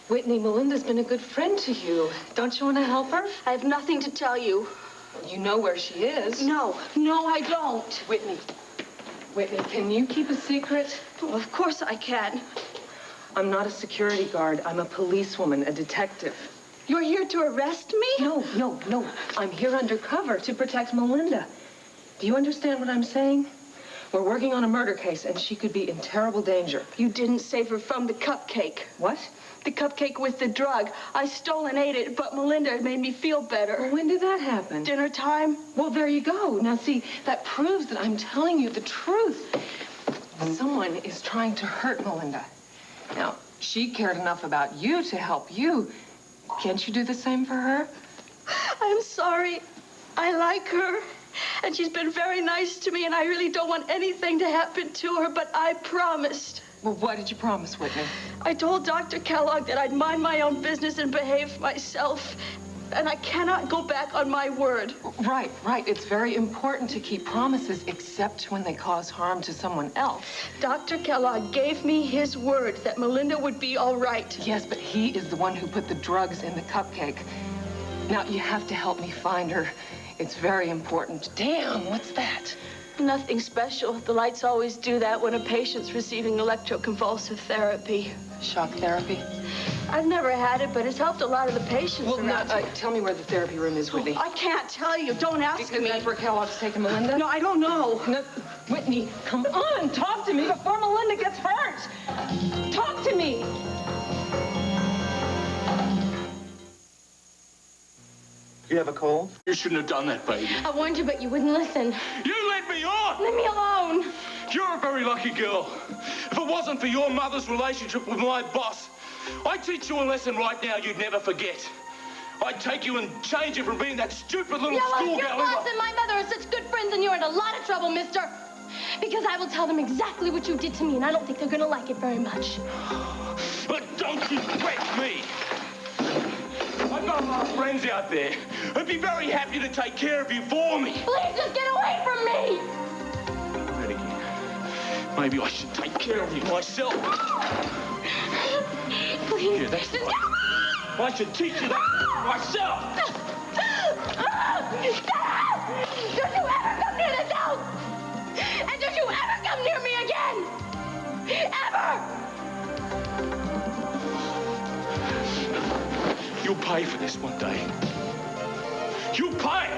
Whitney, Melinda's been a good friend to you. Don't you want to help her? I have nothing to tell you. You know where she is. No, I don't. Whitney, can you keep a secret? Well, of course I can. I'm not a security guard. I'm a policewoman, a detective. You're here to arrest me? No. I'm here undercover to protect Melinda. Do you understand what I'm saying? We're working on a murder case, and she could be in terrible danger. You didn't save her from the cupcake. What? The cupcake with the drug. I stole and ate it, but Melinda made me feel better. Well, when did that happen? Dinner time. Well, there you go. Now, see, that proves that I'm telling you the truth. Someone is trying to hurt Melinda. Now, she cared enough about you to help you. Can't you do the same for her? I'm sorry. I like her. And she's been very nice to me, and I really don't want anything to happen to her, but I promised. Well, what did you promise, Whitney? I told Dr. Kellogg that I'd mind my own business and behave myself, and I cannot go back on my word. Right. It's very important to keep promises, except when they cause harm to someone else. Dr. Kellogg gave me his word that Melinda would be all right. Yes, but he is the one who put the drugs in the cupcake. Now, you have to help me find her. It's very important. Damn, what's that? Nothing special. The lights always do that when a patient's receiving electroconvulsive therapy. Shock therapy? I've never had it, but it's helped a lot of the patients around here. Tell me where the therapy room is, Whitney. I can't tell you. Don't ask me. Because that's where Kellogg's taking Melinda? No, I don't know. No, Whitney, come on. Talk to me before Melinda gets hurt. Talk to me. You have a cold? You shouldn't have done that, baby. I warned you, but you wouldn't listen. You led me on! Leave me alone. You're a very lucky girl. If it wasn't for your mother's relationship with my boss, I'd teach you a lesson right now you'd never forget. I'd take you and change you from being that stupid little schoolgirl. Your boss and my mother are such good friends, and you're in a lot of trouble, mister. Because I will tell them exactly what you did to me, and I don't think they're gonna like it very much. But don't you threaten me. I've got a lot of friends out there who'd be very happy to take care of you for me. Please just get away from me! Right again. Maybe I should take care of you myself. Please. Yeah, that's right. I should teach you that myself. Don't you ever come near this house! And don't you ever come near me again! Ever! You'll pay for this one day. You'll pay!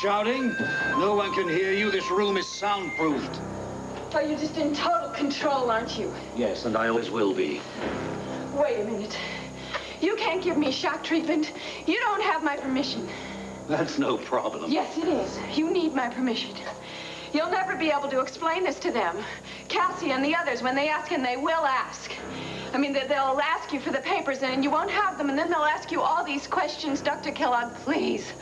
Shouting? No one can hear you. This room is soundproofed. Oh, you're just in total control, aren't you? Yes, and I always will be. Wait a minute. You can't give me shock treatment. You don't have my permission. That's no problem. Yes, it is. You need my permission. You'll never be able to explain this to them. Cassie and the others, when they ask, and they will ask. I mean, they'll ask you for the papers, and you won't have them, and then they'll ask you all these questions. Dr. Kellogg, please.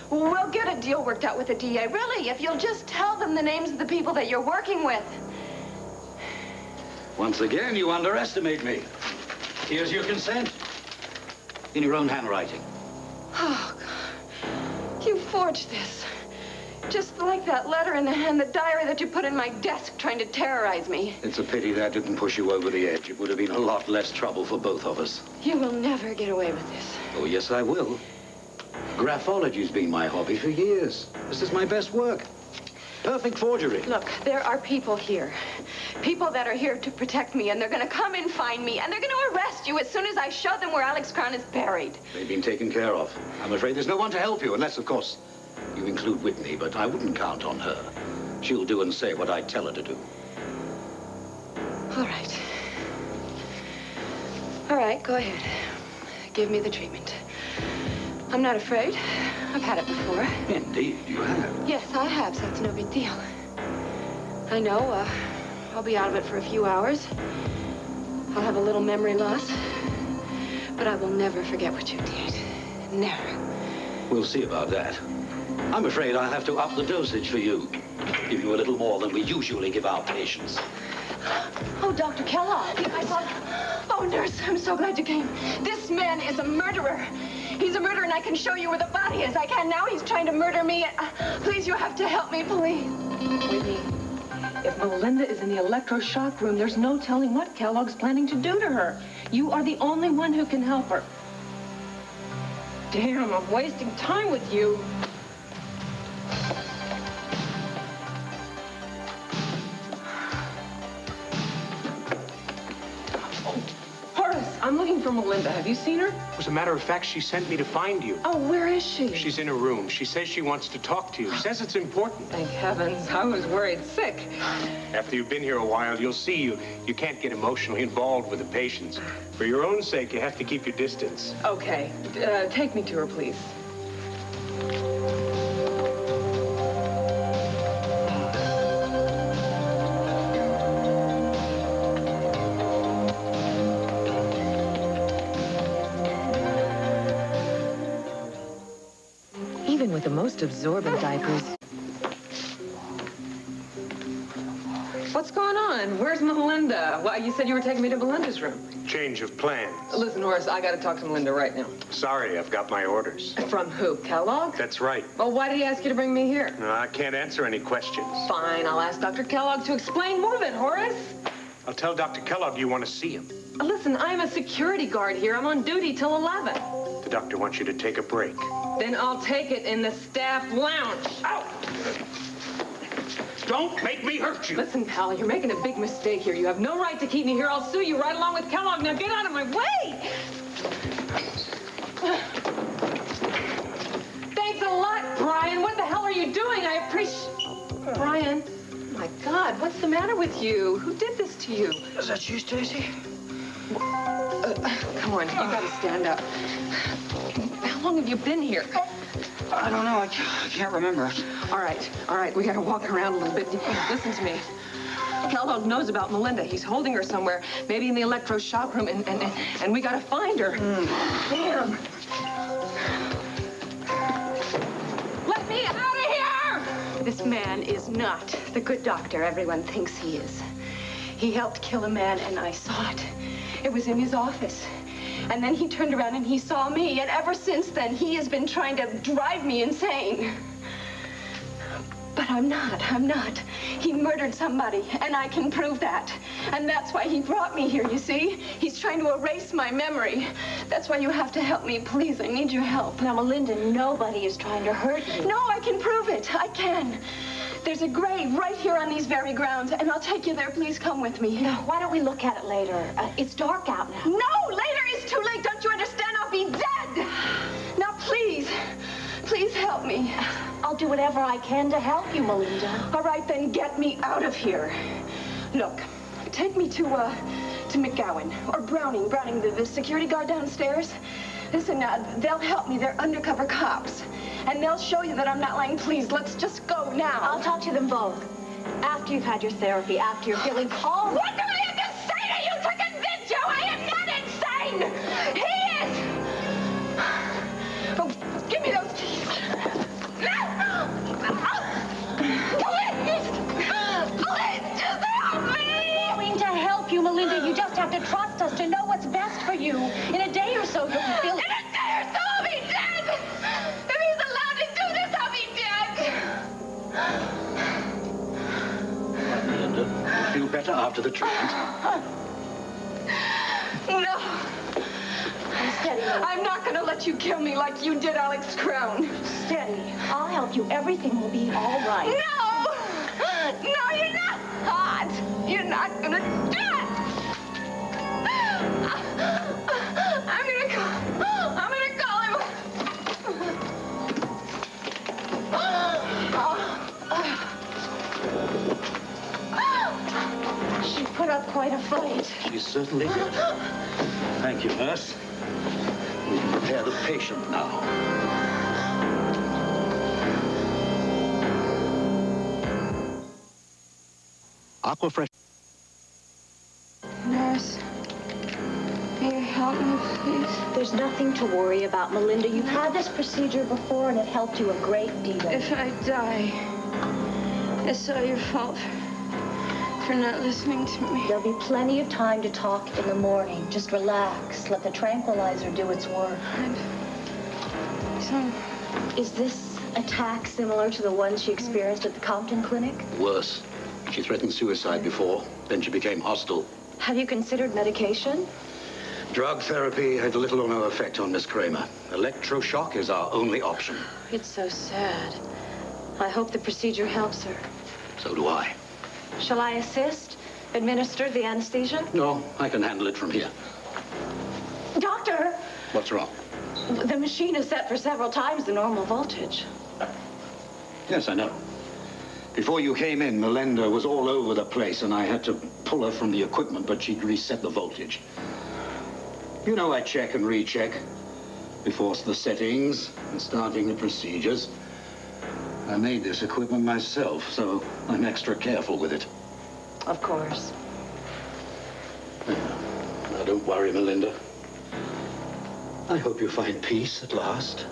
We'll get a deal worked out with the DA. Really, if you'll just tell them the names of the people that you're working with. Once again, you underestimate me. Here's your consent. In your own handwriting. Oh, God. You forged this. Just like that letter in the diary that you put in my desk trying to terrorize me. It's a pity that didn't push you over the edge. It would have been a lot less trouble for both of us. You will never get away with this. Oh, yes, I will. Graphology's been my hobby for years. This is my best work. Perfect forgery. Look, there are people here. People that are here to protect me, and they're gonna come and find me, and they're gonna arrest you as soon as I show them where Alex Crown is buried. They've been taken care of. I'm afraid there's no one to help you, unless, of course, you include Whitney, but I wouldn't count on her. She'll do and say what I tell her to do. All right. All right, go ahead. Give me the treatment. I'm not afraid. I've had it before. Indeed, you have. Yes, I have, so it's no big deal. I know, I'll be out of it for a few hours. I'll have a little memory loss, but I will never forget what you did. Never. We'll see about that. I'm afraid I'll have to up the dosage for you. Give you a little more than we usually give our patients. Oh, Dr. Kellogg. I thought... Oh, nurse, I'm so glad you came. This man is a murderer. He's a murderer, and I can show you where the body is. I can now. He's trying to murder me. Please, you have to help me, please. Whitney, if Melinda is in the electroshock room, there's no telling what Kellogg's planning to do to her. You are the only one who can help her. Damn, I'm wasting time with you. I'm looking for Melinda. Have you seen her? As a matter of fact, she sent me to find you. Oh, where is she? She's in a room. She says she wants to talk to you. She says it's important. Thank heavens. I was worried sick. After you've been here a while, you'll see you can't get emotionally involved with the patients. For your own sake, you have to keep your distance. Okay. Take me to her, please. Even with the most absorbent diapers. What's going on? Where's Melinda? Well, you said you were taking me to Melinda's room. Change of plans. Listen, Horace, I gotta talk to Melinda right now. Sorry, I've got my orders. From who? Kellogg? That's right. Well, why did he ask you to bring me here? No, I can't answer any questions. Fine, I'll ask Dr. Kellogg to explain. Move it, Horace. I'll tell Dr. Kellogg you want to see him. Listen, I'm a security guard here. I'm on duty till 11. The doctor wants you to take a break. Then I'll take it in the staff lounge. Ow! Don't make me hurt you. Listen, pal, you're making a big mistake here. You have no right to keep me here. I'll sue you right along with Kellogg. Now get out of my way! Thanks a lot, Brian. What the hell are you doing? I appreciate... Brian, oh my God, what's the matter with you? Who did this to you? Is that you, Stacy? Come on, you gotta stand up. How long have you been here? I don't know. I can't remember. All right. We gotta walk around a little bit. Listen to me. Kellogg knows about Melinda. He's holding her somewhere, maybe in the electroshock room, and we gotta find her. Damn. Let me out of here! This man is not the good doctor everyone thinks he is. He helped kill a man, and I saw it. It was in his office. And then he turned around and he saw me, and ever since then, he has been trying to drive me insane. But I'm not. He murdered somebody, and I can prove that. And that's why he brought me here, you see? He's trying to erase my memory. That's why you have to help me, please. I need your help. Now, Melinda, nobody is trying to hurt you. No, I can prove it. I can. There's a grave right here on these very grounds, and I'll take you there. Please come with me. No, why don't we look at it later? It's dark out now. No, later is too late. Don't you understand? I'll be dead. Now, please help me. I'll do whatever I can to help you, Melinda. All right, then get me out of here. Look, take me to McGowan or Browning, the security guard downstairs. Listen, they'll help me. They're undercover cops. And they'll show you that I'm not lying. Please, let's just go now. I'll talk to them both. After you've had your therapy, after you're feeling calm. What do I have to say to you to convince you I am not insane? He is! Oh, give me those keys. Please, just help me! We're going to help you, Melinda. You just have to trust us to know what's best for you. In a day or so, you'll feel... In a day or so, I'll be dead! If he's allowed to do this, I'll be dead! Melinda, you feel better after the treatment? No. Steady, Melinda. I'm not gonna let you kill me like you did Alex Crown. Steady. I'll help you. Everything will be all right. No! No, you're not! You're not gonna do it! I'm gonna call him. She put up quite a fight. She certainly did. Thank you, nurse. We can prepare the patient now. Aquafresh. Nurse, don't, please. There's nothing to worry about, Melinda. You've had this procedure before, and it helped you a great deal. If I die, it's all your fault for not listening to me. There'll be plenty of time to talk in the morning. Just relax. Let the tranquilizer do its work. So, Is this attack similar to the one she experienced at the Compton Clinic? Worse. She threatened suicide before, then she became hostile. Have you considered medication? Drug therapy had little or no effect on Miss Kramer. Electroshock is our only option. It's so sad. I hope the procedure helps her. So do I. Shall I assist? Administer the anesthesia? No, I can handle it from here. Doctor! What's wrong? The machine is set for several times the normal voltage. Yes, I know. Before you came in, Melinda was all over the place, and I had to pull her from the equipment, but she'd reset the voltage. You know I check and recheck before the settings and starting the procedures. I made this equipment myself, so I'm extra careful with it. Of course. Now, don't worry, Melinda. I hope you find peace at last.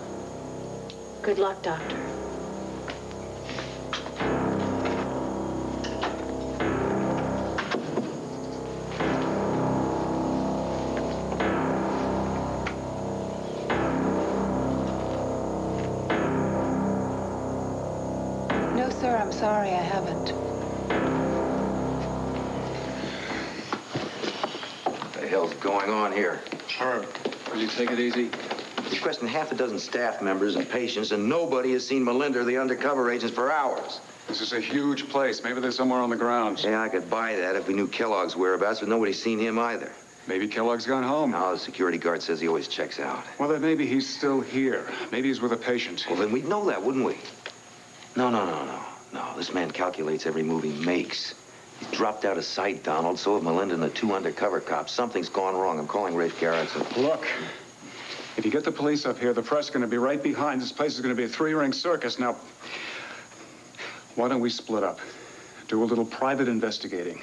Good luck, Doctor. No, sir, I'm sorry, I haven't. What the hell's going on here? Herb, will you take it easy? He's questioned half a dozen staff members and patients, and nobody has seen Melinda or the undercover agents for hours. This is a huge place. Maybe they're somewhere on the grounds. Yeah, I could buy that if we knew Kellogg's whereabouts, but nobody's seen him either. Maybe Kellogg's gone home. No, the security guard says he always checks out. Well, then maybe he's still here. Maybe he's with a patient. Well, then we'd know that, wouldn't we? No. No, this man calculates every move he makes. He's dropped out of sight, Donald. So have Melinda and the two undercover cops. Something's gone wrong. I'm calling Rafe Garrison. Look, if you get the police up here, the press is going to be right behind. This place is going to be a three-ring circus. Now, why don't we split up? Do a little private investigating.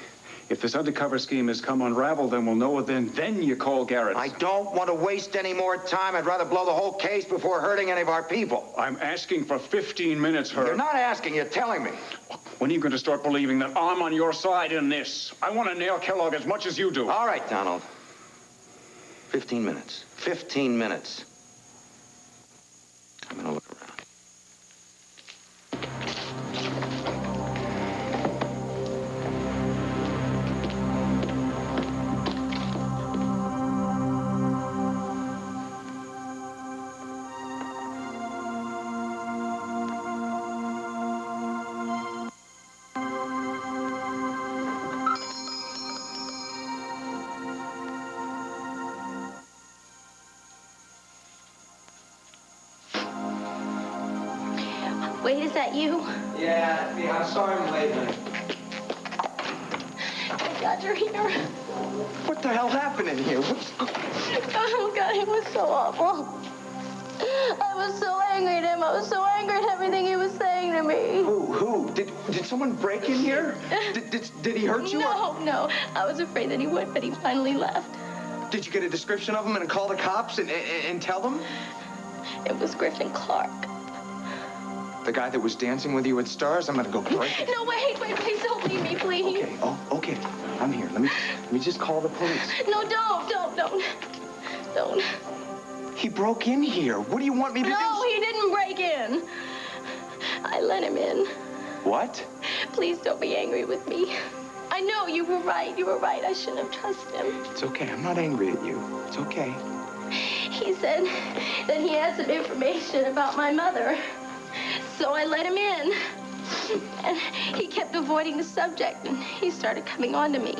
If this undercover scheme has come unraveled, then we'll know it then you call Garrett. I don't want to waste any more time. I'd rather blow the whole case before hurting any of our people. I'm asking for 15 minutes, Herb. You're not asking, you're telling me. When are you going to start believing that I'm on your side in this? I want to nail Kellogg as much as you do. All right, Donald. 15 minutes. 15 minutes. I'm going to look around. Wait, is that you? Yeah, I'm sorry I'm late, honey. I'm glad you're here. What the hell happened in here? Oh, God, it was so awful. I was so angry at him. I was so angry at everything he was saying to me. Who? Did someone break in here? Did he hurt you? No. I was afraid that he would, but he finally left. Did you get a description of him and call the cops and tell them? It was Griffin Clark. The guy that was dancing with you at Stars? I'm gonna go break it. No, wait, please don't leave me, please. Okay, okay. I'm here. Let me just call the police. No, don't. He broke in here. What do you want me to do? No, he didn't break in. I let him in. What? Please don't be angry with me. I know you were right. I shouldn't have trusted him. It's okay. I'm not angry at you. It's okay. He said that he had some information about my mother. So I let him in. And he kept avoiding the subject, and he started coming on to me.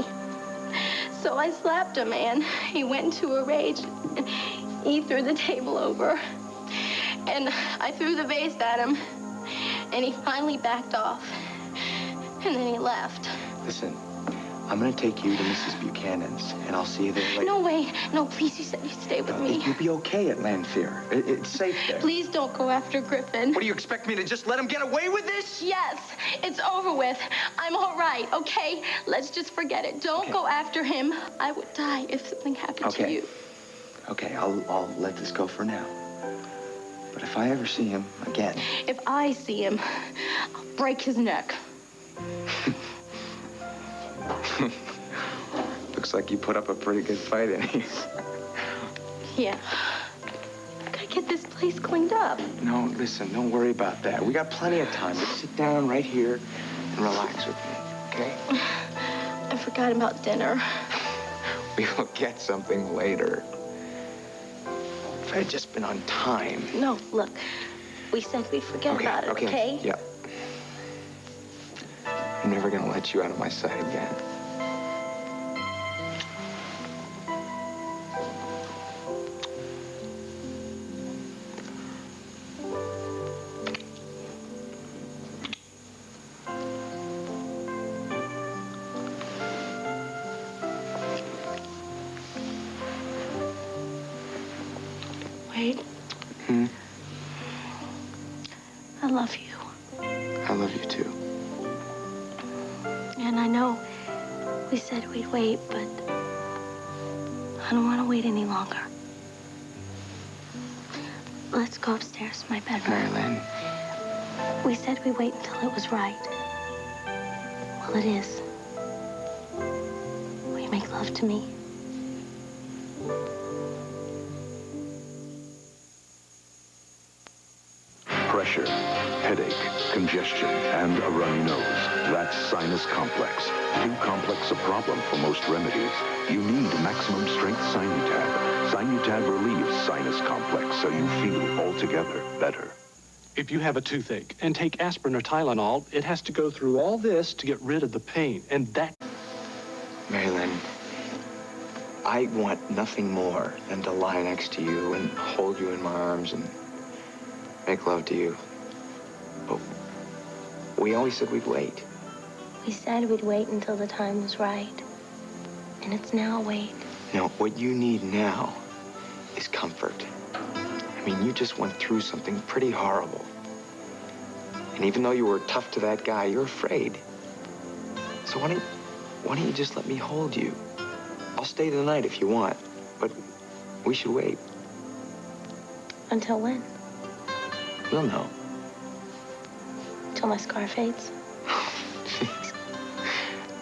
So I slapped him, and he went into a rage. And he threw the table over. And I threw the vase at him, and he finally backed off. And then he left. Listen, I'm gonna take you to Mrs. Buchanan's, and I'll see you there later. No, wait. No, please, you said you'd stay with me. You'll be okay at Lanphier. It's safe there. Please don't go after Griffin. What, do you expect me to just let him get away with this? Yes, it's over with. I'm all right, okay? Let's just forget it. Don't go after him. I would die if something happened to you. Okay, I'll let this go for now. But if I ever see him again... If I see him, I'll break his neck. Looks like you put up a pretty good fight, Annie. Yeah. Gotta get this place cleaned up. No, listen, don't worry about that. We got plenty of time. Just sit down right here and relax with me, okay? I forgot about dinner. We will get something later. If I had just been on time. No, look. We said we'd forget about it, okay? Yeah. I'm never gonna let you out of my sight again. Wade. I love you. I love you too. And I know we said we'd wait, but I don't want to wait any longer. Let's go upstairs to my bedroom. Marilyn. We said we'd wait until it was right. Well, it is. Will you make love to me? Pressure, headache, congestion, and a runny nose. That's sinus complex. Too complex a problem for most remedies. You need maximum strength Sinutab. Sinutab relieves sinus complex so you feel altogether better. If you have a toothache and take aspirin or Tylenol, it has to go through all this to get rid of the pain, and that... Marilyn, I want nothing more than to lie next to you and hold you in my arms and make love to you. But we always said we'd wait. We said we'd wait until the time was right. And it's now, Wade. No, what you need now is comfort. I mean, you just went through something pretty horrible. And even though you were tough to that guy, you're afraid. So why don't you just let me hold you? I'll stay the night if you want, but we should wait. Until when? We'll know. Till my scar fades? Jeez.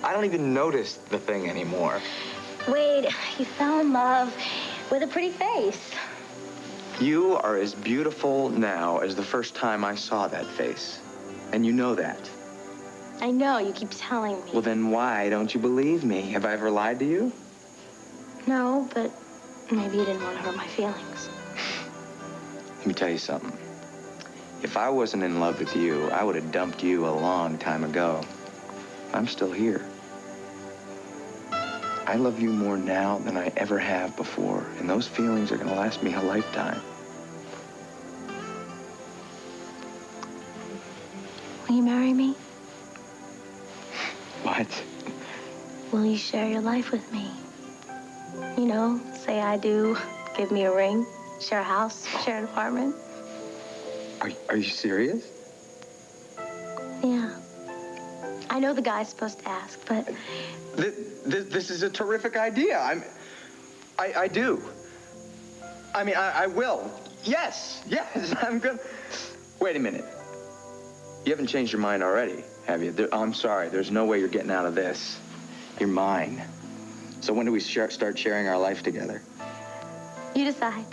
I don't even notice the thing anymore. Wade, you fell in love with a pretty face. You are as beautiful now as the first time I saw that face. And you know that. I know, you keep telling me. Well, then why don't you believe me? Have I ever lied to you? No, but maybe you didn't want to hurt my feelings. Let me tell you something. If I wasn't in love with you, I would have dumped you a long time ago. I'm still here. I love you more now than I ever have before, and those feelings are going to last me a lifetime. Will you marry me? What? Will you share your life with me? You know, say I do, give me a ring, share a house, share an apartment. Are you serious? Yeah. I know the guy's supposed to ask, but... This is a terrific idea. I do. I mean, I will. Yes, I'm gonna... Wait a minute. You haven't changed your mind already, have you? I'm sorry, there's no way you're getting out of this. You're mine. So when do we start sharing our life together? You decide.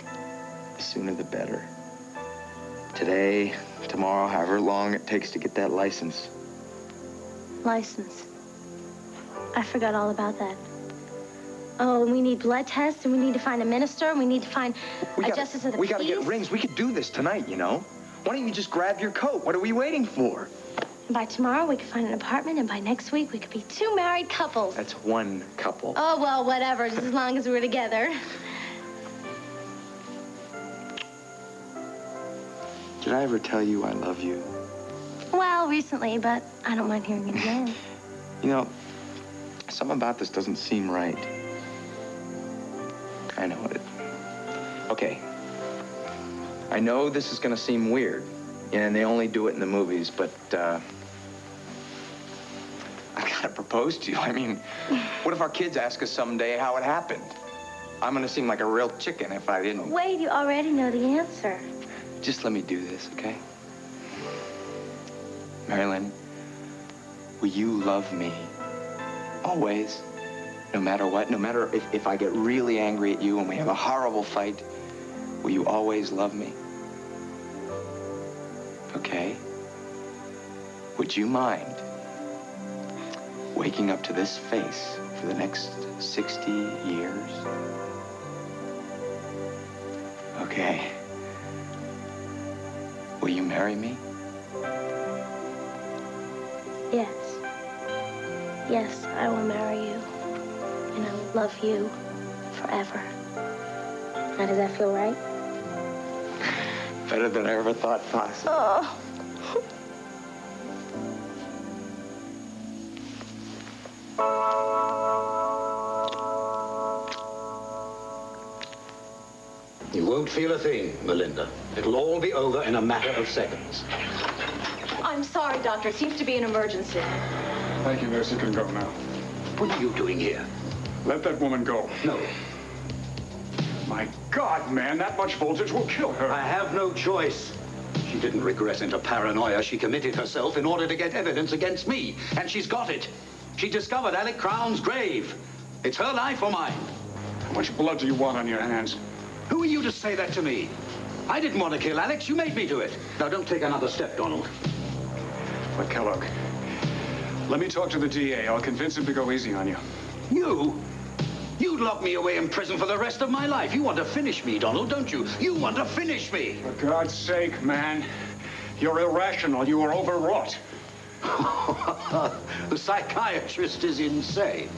The sooner the better. Today, tomorrow, however long it takes to get that license. License. I forgot all about that. Oh, we need blood tests, and we need to find a minister, and we need to find a justice of the peace. We gotta get rings. We could do this tonight, you know? Why don't you just grab your coat? What are we waiting for? And by tomorrow, we could find an apartment, and by next week, we could be 2 married couples. That's one couple. Oh, well, whatever, just as long as we're together. Did I ever tell you I love you? Well, recently, but I don't mind hearing it again. You know, something about this doesn't seem right. I know it. Okay. I know this is gonna seem weird, and they only do it in the movies, but, I gotta propose to you. I mean, what if our kids ask us someday how it happened? I'm gonna seem like a real chicken if I didn't. Wade, you already know the answer. Just let me do this, okay? Marilyn, will you love me? Always? No matter what? No matter if I get really angry at you and we have a horrible fight, will you always love me? Okay? Would you mind waking up to this face for the next 60 years? Okay. Will you marry me? Yes. Yes, I will marry you. And I will love you forever. Now, does that feel right? Better than I ever thought possible. Oh. You won't feel a thing, Melinda. It'll all be over in a matter of seconds. I'm sorry, Doctor. It seems to be an emergency. Thank you, nurse. You can go now. What are you doing here? Let that woman go. No. My God, man, that much voltage will kill her. I have no choice. She didn't regress into paranoia. She committed herself in order to get evidence against me. And she's got it. She discovered Alec Crown's grave. It's her life or mine. How much blood do you want on your hands? Who are you to say that to me? I didn't want to kill Alex. You made me do it. Now, don't take another step, Donald. But Kellogg, let me talk to the DA. I'll convince him to go easy on you. You? You'd lock me away in prison for the rest of my life. You want to finish me, Donald, don't you? You want to finish me. For God's sake, man. You're irrational. You are overwrought. The psychiatrist is insane.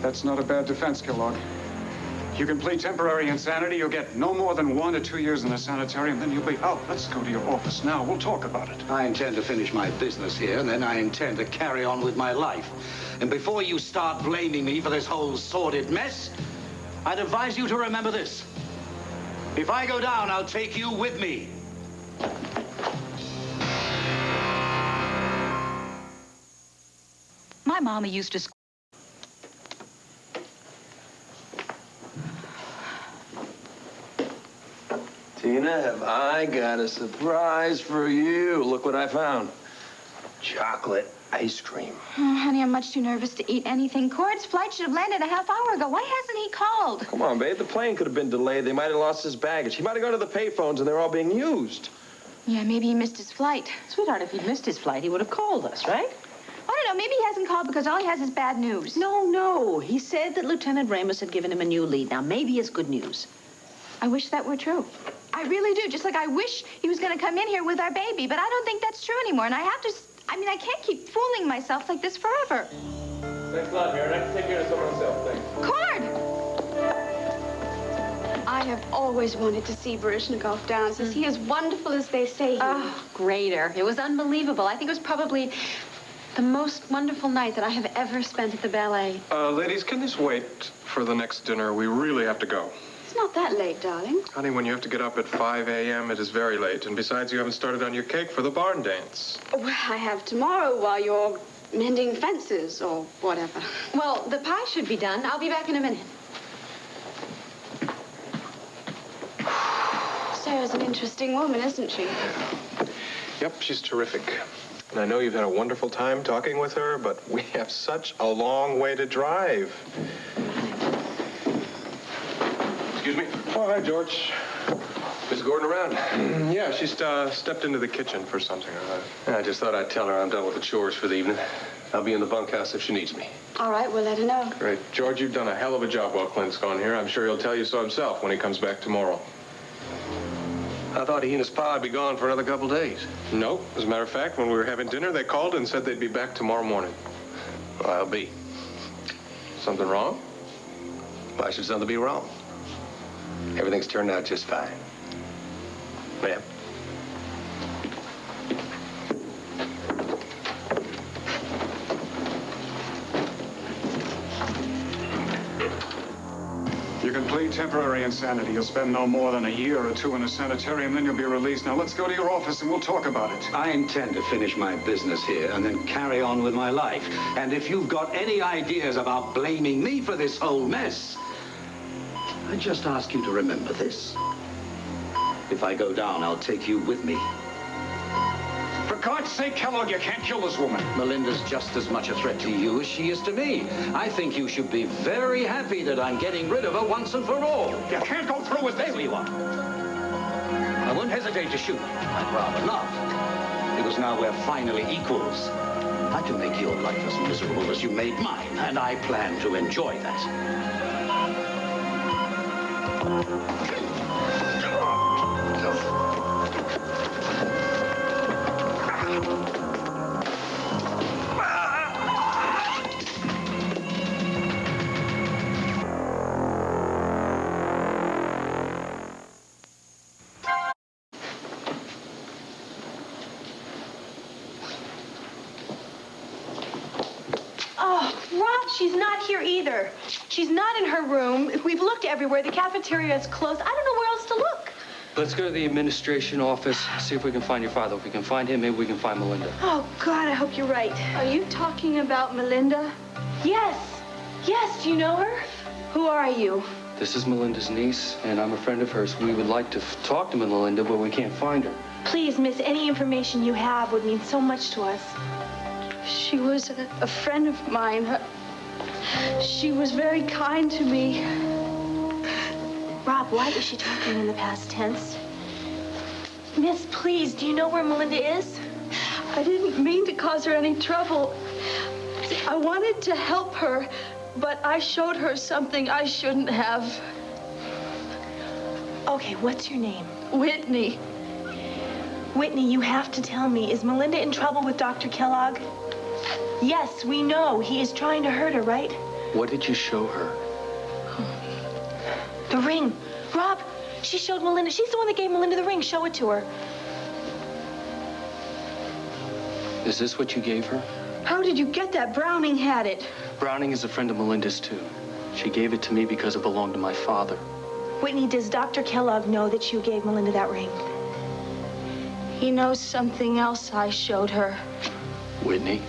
That's not a bad defense, Kellogg. You can plead temporary insanity. You'll get no more than 1 to 2 years in a sanitarium, then you'll be out. Let's go to your office now. We'll talk about it. I intend to finish my business here, and then I intend to carry on with my life. And before you start blaming me for this whole sordid mess, I'd advise you to remember this. If I go down, I'll take you with me. My mama used to... Tina, have I got a surprise for you? Look what I found. Chocolate ice cream. Oh, honey, I'm much too nervous to eat anything. Cord's flight should have landed a half hour ago. Why hasn't he called? Come on, babe. The plane could have been delayed. They might have lost his baggage. He might have gone to the payphones and they're all being used. Yeah, maybe he missed his flight. Sweetheart, if he'd missed his flight, he would have called us, right? I don't know. Maybe he hasn't called because all he has is bad news. No. He said that Lieutenant Ramos had given him a new lead. Now, maybe it's good news. I wish that were true. I really do. Just like I wish he was going to come in here with our baby. But I don't think that's true anymore. And I have to... I can't keep fooling myself like this forever. Thanks a lot, Mary. I can take care of someone else. Thanks. Cord! I have always wanted to see Baryshnikov dance. Is he as wonderful as they say he is? Oh, greater. It was unbelievable. I think it was probably the most wonderful night that I have ever spent at the ballet. Ladies, can this wait for the next dinner? We really have to go. It's not that late, darling. Honey, when you have to get up at 5 a.m., it is very late. And besides, you haven't started on your cake for the barn dance. Well, I have tomorrow while you're mending fences or whatever. Well, the pie should be done. I'll be back in a minute. Sarah's an interesting woman, isn't she? Yep, she's terrific. And I know you've had a wonderful time talking with her, but we have such a long way to drive. Excuse me? Oh, hi, George. Miss Gordon around? Yeah, she's stepped into the kitchen for something. I just thought I'd tell her I'm done with the chores for the evening. I'll be in the bunkhouse if she needs me. All right, we'll let her know. Great. George, you've done a hell of a job while Clint's gone here. I'm sure he'll tell you so himself when he comes back tomorrow. I thought he and his pa would be gone for another couple days. No. As a matter of fact, when we were having dinner, they called and said they'd be back tomorrow morning. Well, I'll be. Something wrong? Why should something be wrong? Everything's turned out just fine. Ma'am? You can plead temporary insanity. You'll spend no more than 1 year or 2 in a sanitarium, then you'll be released. Now, let's go to your office and we'll talk about it. I intend to finish my business here and then carry on with my life. And if you've got any ideas about blaming me for this whole mess, I just ask you to remember this. If I go down, I'll take you with me. For God's sake, Kellogg, you can't kill this woman. Melinda's just as much a threat to you as she is to me. I think you should be very happy that I'm getting rid of her once and for all. You can't go through with this. There you are. I won't hesitate to shoot. I'd rather not. Because now we're finally equals. I can make your life as miserable as you made mine, and I plan to enjoy that. Oh, Rob, she's not here either. She's not in her room. We've looked everywhere. The cafeteria is closed. I don't know where else to look. Let's go to the administration office, see if we can find your father. If we can find him, maybe we can find Melinda. Oh, God, I hope you're right. Are you talking about Melinda? Yes. Yes, do you know her? Who are you? This is Melinda's niece, and I'm a friend of hers. We would like to talk to Melinda, but we can't find her. Please, miss, any information you have would mean so much to us. She was a friend of mine. She was very kind to me. Rob, why is she talking in the past tense? Miss, please, do you know where Melinda is? I didn't mean to cause her any trouble. I wanted to help her, but I showed her something I shouldn't have. Okay, what's your name? Whitney. Whitney, you have to tell me, is Melinda in trouble with Dr. Kellogg? Yes, we know. He is trying to hurt her, right? What did you show her? The ring. Rob, she showed Melinda. She's the one that gave Melinda the ring. Show it to her. Is this what you gave her? How did you get that? Browning had it. Browning is a friend of Melinda's, too. She gave it to me because it belonged to my father. Whitney, does Dr. Kellogg know that you gave Melinda that ring? He knows something else I showed her. Whitney,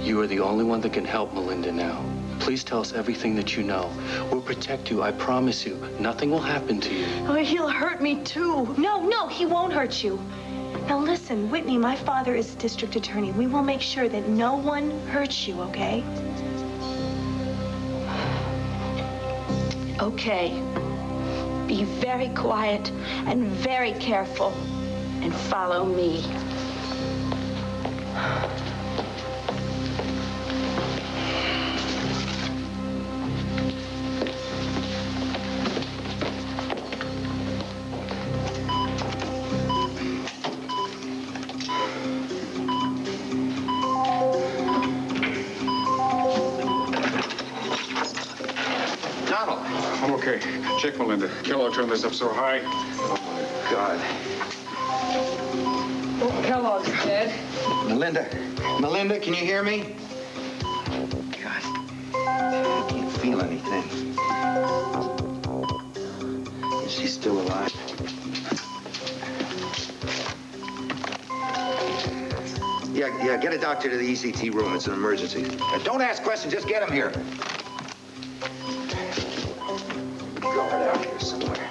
you are the only one that can help Melinda now. Please tell us everything that you know. We'll protect you, I promise you. Nothing will happen to you. Oh, he'll hurt me, too. No, he won't hurt you. Now listen, Whitney, my father is district attorney. We will make sure that no one hurts you, okay? Okay. Be very quiet and very careful and follow me. I'm okay. Check Melinda. Kellogg turned this up so high. Oh, my God. Oh, Kellogg's dead. Melinda, can you hear me? God, I can't feel anything. Is she still alive? Yeah, get a doctor to the ECT room. It's an emergency. Don't ask questions, just get him here. Guard out here somewhere.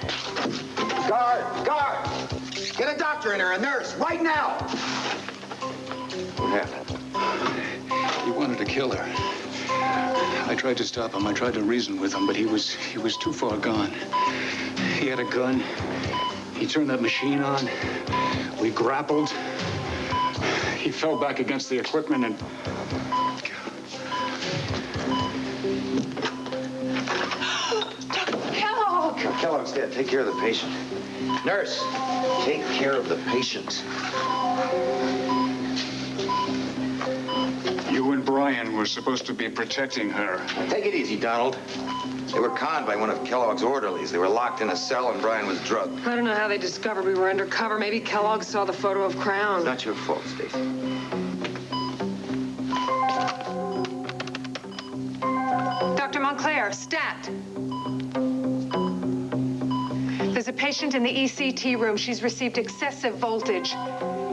Guard! Get a doctor in her, a nurse, right now! What happened? He wanted to kill her. I tried to stop him. I tried to reason with him, but he was too far gone. He had a gun. He turned that machine on. We grappled. He fell back against the equipment and... Kellogg's dead. Take care of the patient. Nurse, take care of the patient. You and Brian were supposed to be protecting her. Take it easy, Donald. They were conned by one of Kellogg's orderlies. They were locked in a cell and Brian was drugged. I don't know how they discovered we were undercover. Maybe Kellogg saw the photo of Crown. Not your fault, Stacy. Dr. Montclair, stat. There's a patient in the ECT room. She's received excessive voltage.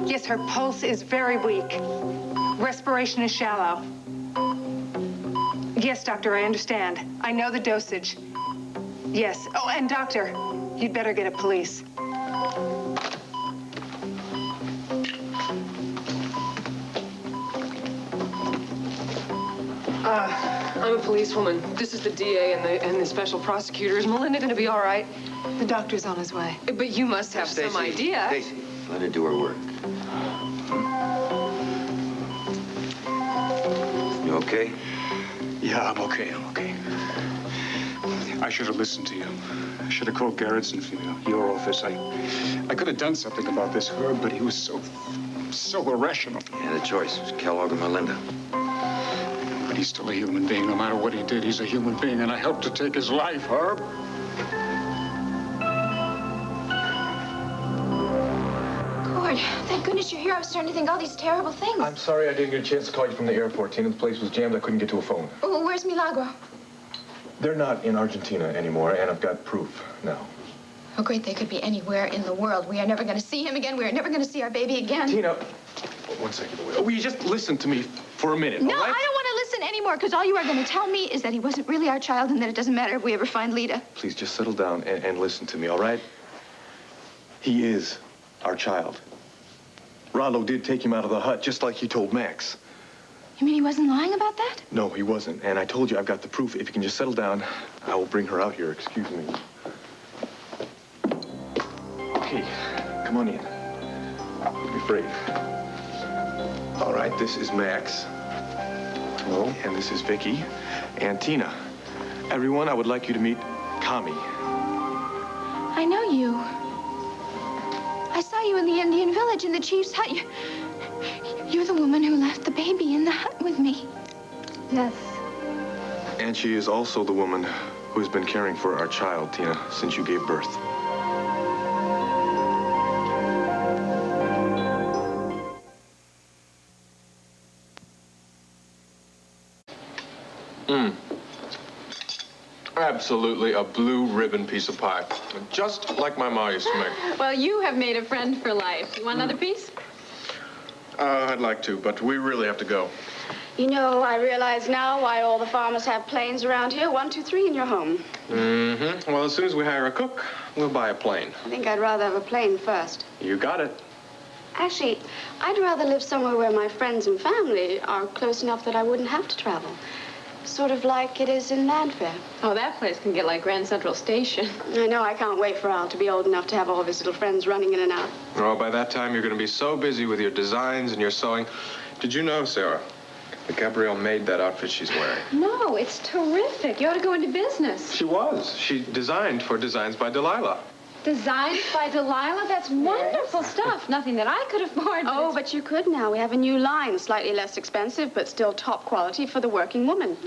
Yes, her pulse is very weak. Respiration is shallow. Yes, doctor, I understand. I know the dosage. Yes. Oh, and doctor, you'd better get a police. I'm a policewoman. This is the DA and the special prosecutor. Is Melinda going to be all right? The doctor's on his way. But you must have some idea. Stacy, let her do her work. You okay? Yeah, I'm okay. I should have listened to you. I should have called Garrettson from your office. I could have done something about this Herb, but he was so irrational. Yeah, the choice was Kellogg or Melinda. But he's still a human being. No matter what he did, he's a human being, and I helped to take his life, Herb. Gord, thank goodness you're here. I was starting to think all these terrible things. I'm sorry I didn't get a chance to call you from the airport, Tina. The place was jammed. I couldn't get to a phone. Oh, where's Milagro? They're not in Argentina anymore, and I've got proof now. Oh, great. They could be anywhere in the world. We are never going to see him again. We are never going to see our baby again. Tina, 1 second. Will you just listen to me for a minute, No, all right? I don't want to listen anymore, because all you are going to tell me is that he wasn't really our child and that it doesn't matter if we ever find Lita. Please just settle down and listen to me, all right? He is our child. Rollo did take him out of the hut, just like he told Max. You mean he wasn't lying about that? No, he wasn't. And I told you I've got the proof. If you can just settle down, I will bring her out here. Excuse me. Okay, come on in. Don't be afraid. All right, this is Max. Hello. And this is Vicky. And Tina. Everyone, I would like you to meet Kami. I know you. I saw you in the Indian village in the chief's hut. You're the woman who left the baby in the hut with me. Yes. And she is also the woman who has been caring for our child, Tina, since you gave birth. Absolutely a blue ribbon piece of pie. Just like my ma used to make. Well, you have made a friend for life. You want another piece? I'd like to, but we really have to go. You know, I realize now why all the farmers have planes around here. 1, 2, 3 in your home. Mm-hmm. Well, as soon as we hire a cook, we'll buy a plane. I think I'd rather have a plane first. You got it. Actually, I'd rather live somewhere where my friends and family are close enough that I wouldn't have to travel. Sort of like it is in Landfair. Oh, that place can get like Grand Central Station. I know. I can't wait for Al to be old enough to have all of his little friends running in and out. Oh, by that time, you're going to be so busy with your designs and your sewing. Did you know, Sarah, that Gabrielle made that outfit she's wearing? No, it's terrific. You ought to go into business. She was. She designed for Designs by Delilah. Designed by Delilah? That's wonderful stuff. Nothing that I could afford. Oh, but you could now. We have a new line, slightly less expensive, but still top quality for the working woman.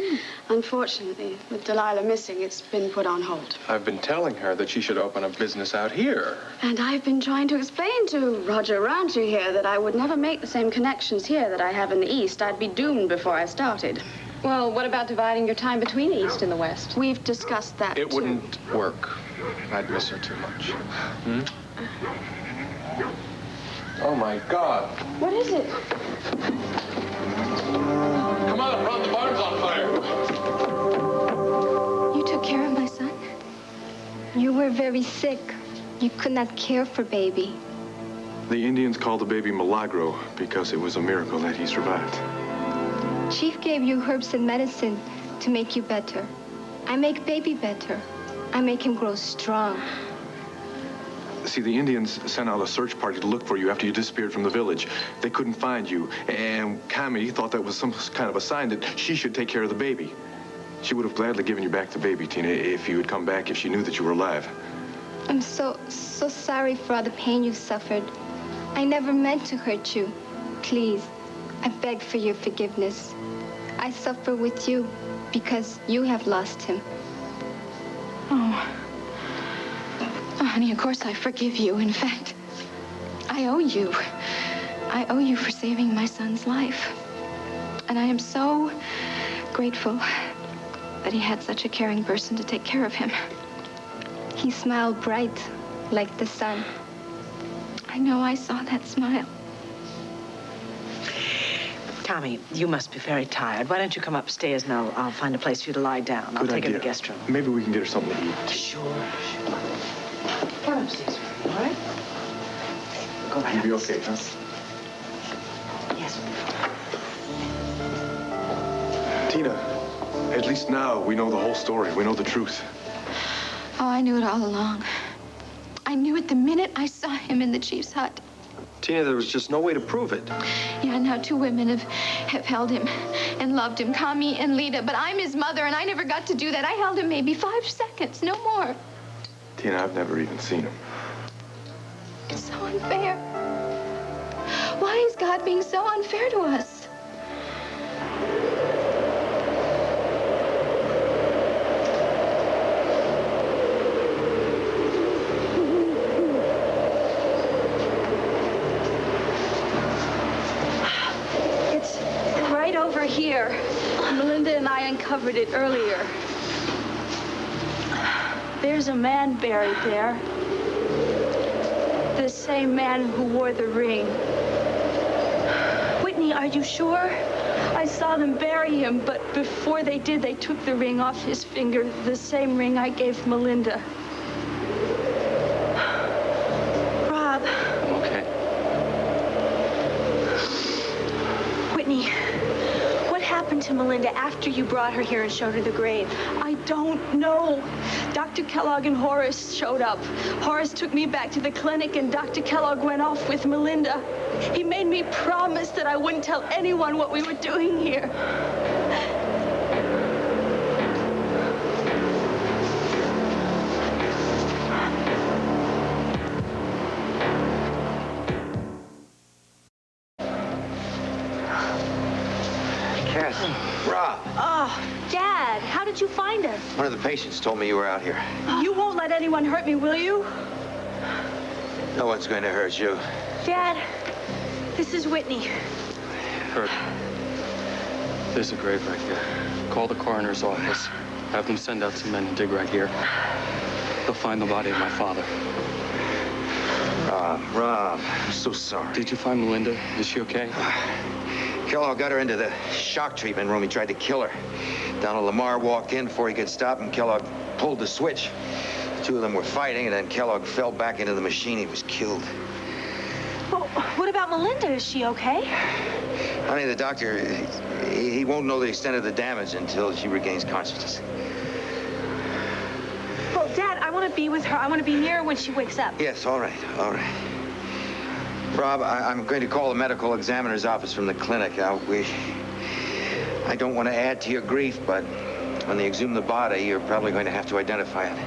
Unfortunately, with Delilah missing, it's been put on hold. I've been telling her that she should open a business out here. And I've been trying to explain to Roger Rancher here that I would never make the same connections here that I have in the East. I'd be doomed before I started. Well, what about dividing your time between the East and the West? We've discussed that, It wouldn't work. I'd miss her too much. Hmm? Oh, my God. What is it? Come on, Ron, the barn's on fire. You took care of my son? You were very sick. You could not care for baby. The Indians called the baby Milagro because it was a miracle that he survived. Chief gave you herbs and medicine to make you better. I make baby better. I make him grow strong. See, the Indians sent out a search party to look for you after you disappeared from the village. They couldn't find you, and Kami thought that was some kind of a sign that she should take care of the baby. She would have gladly given you back the baby, Tina, if you had come back, if she knew that you were alive. I'm so sorry for all the pain you suffered. I never meant to hurt you. Please, I beg for your forgiveness. I suffer with you because you have lost him. Oh, honey, of course I forgive you. In fact, I owe you. I owe you for saving my son's life. And I am so grateful that he had such a caring person to take care of him. He smiled bright like the sun. I know I saw that smile. Tommy, you must be very tired. Why don't you come upstairs and I'll find a place for you to lie down. I'll Good take her to the idea. guest room. Maybe we can get her something to eat. Sure. Come upstairs, all right? Go right You'll be upstairs. okay, huh? Yes. Tina, at least now we know the whole story. We know the truth. Oh, I knew it all along. I knew it the minute I saw him in the chief's hut. Tina, there was just no way to prove it. Yeah, now 2 women have held him and loved him, Kami and Lita, but I'm his mother, and I never got to do that. I held him maybe 5 seconds, no more. Tina, I've never even seen him. It's so unfair. Why is God being so unfair to us? It's right over here. Melinda and I uncovered it earlier. There's a man buried there. The same man who wore the ring. Whitney, are you sure? I saw them bury him, but before they did, they took the ring off his finger, the same ring I gave Melinda. Rob. I'm okay. Whitney, what happened to Melinda after you brought her here and showed her the grave? I don't know. Dr. Kellogg and Horace showed up. Horace took me back to the clinic, and Dr. Kellogg went off with Melinda. He made me promise that I wouldn't tell anyone what we were doing here. Cass, Rob, Oh, Dad, how did you find us? one of the patients told me you were out here. You won't let anyone hurt me, will you? No one's going to hurt you. Dad, this is Whitney. Kurt, there's a grave right here. Call the coroner's office. Have them send out some men to dig right here. They'll find the body of my father. Rob, I'm so sorry. Did you find Melinda? Is she okay? Kellogg got her into the shock treatment room. He tried to kill her. Donald Lamar walked in before he could stop him. Kellogg pulled the switch. The 2 of them were fighting, and then Kellogg fell back into the machine. He was killed. Well, what about Melinda? Is she okay? Honey, the doctor, he won't know the extent of the damage until she regains consciousness. Well, Dad, I want to be with her. I want to be near her when she wakes up. Yes, all right, all right. Rob, I'm going to call the medical examiner's office from the clinic. I don't want to add to your grief, but when they exhume the body, you're probably going to have to identify it.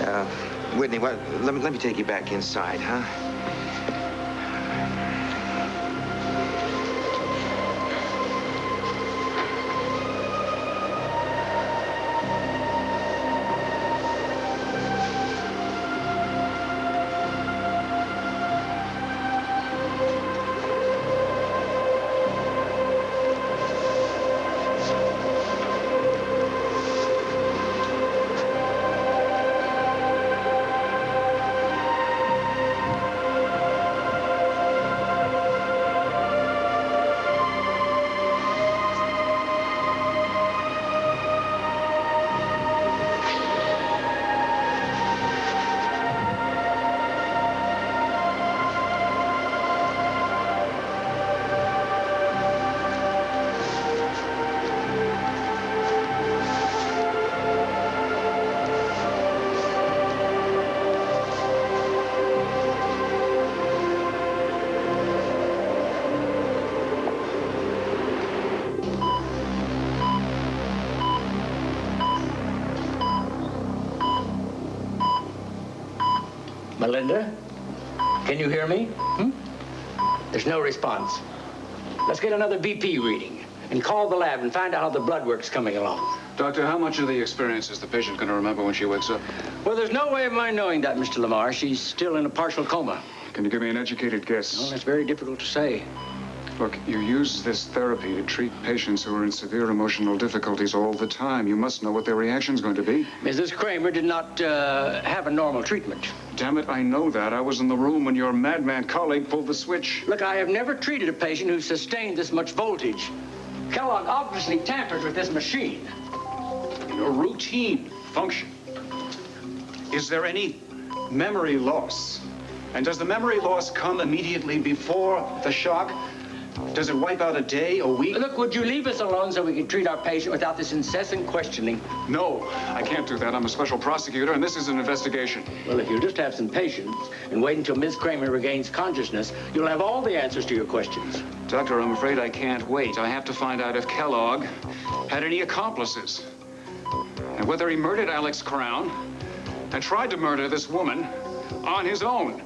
All right. Whitney, let me take you back inside, huh? Melinda, can you hear me? There's no response. Let's get another BP reading and call the lab and find out how the blood work's coming along. Doctor, how much of the experience is the patient going to remember when she wakes up? Well, there's no way of my knowing that, Mr. Lamar. She's still in a partial coma. Can you give me an educated guess? Well, that's very difficult to say. Look, you use this therapy to treat patients who are in severe emotional difficulties all the time. You must know what their reaction's going to be. Mrs. Kramer did not have a normal treatment. Damn it, I know that. I was in the room when your madman colleague pulled the switch. Look, I have never treated a patient who sustained this much voltage. Kellogg obviously tampered with this machine. Your routine function. Is there any memory loss? And does the memory loss come immediately before the shock? Does it wipe out a day, a week? Look, would you leave us alone so we can treat our patient without this incessant questioning? No, I can't do that. I'm a special prosecutor, and this is an investigation. Well, if you'll just have some patience and wait until Ms. Kramer regains consciousness, you'll have all the answers to your questions. Doctor, I'm afraid I can't wait. I have to find out if Kellogg had any accomplices. And whether he murdered Alex Crown and tried to murder this woman on his own.